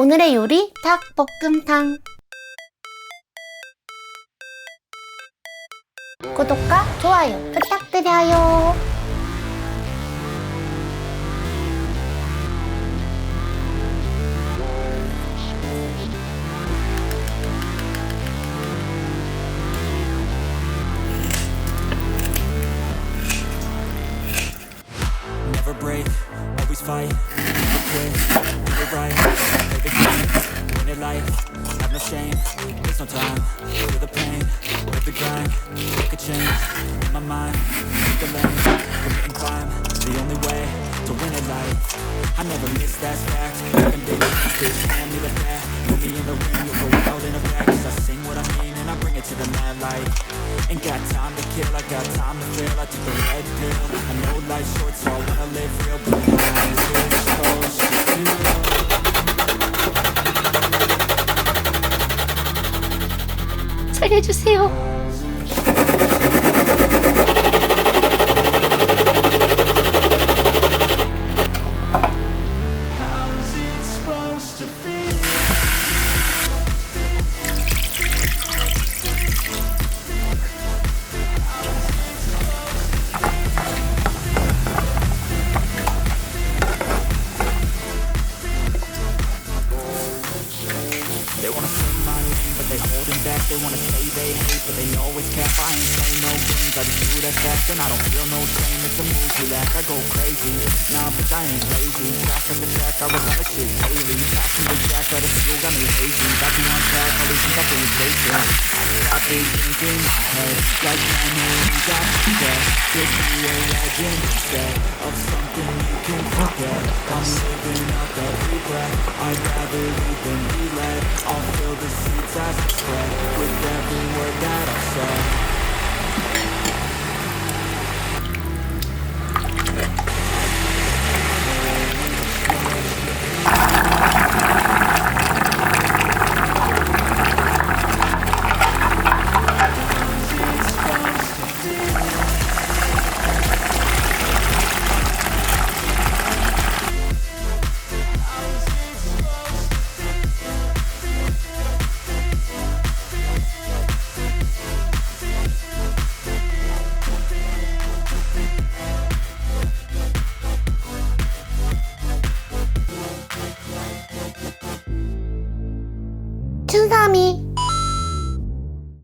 오늘의 요리 닭볶음탕. 구독과 좋아요 부탁드려요. Never break, always fight, never quit, do it right, play the game, win it life, have no shame, there's no time, feel the pain, live the grind, make a change, in my mind, make a lane, commit and climb, the only way to win it life, I never miss that fact, even big bitch, hand me the bat, put me in the ring, you'll go out in a bag, cause I sing what I mean and I bring it to the mad light, ain't got time to kill, I got time to feel, I took the red pill, I know life's short so I wanna live real, but life's so short. 살려주세요. How's it supposed to feel? They wanna say my name, but they holding back. They wanna say they hate, but they know it's cap. I ain't playing no games, I just do that fast. And I don't feel no shame, it's a mood you lack. I go crazy, nah, bitch, I ain't lazy. Track after track, I was on the shit daily. Passing the jack, right at school, got me hazy. Got me on track, all these things I've been chasing. I got big things in my head, like man, who ain't got that. Just be a legend instead of something you can forget. I'm living out every breath, I'd rather lead than be led. I'll fill the seats as I spread with every word that I said.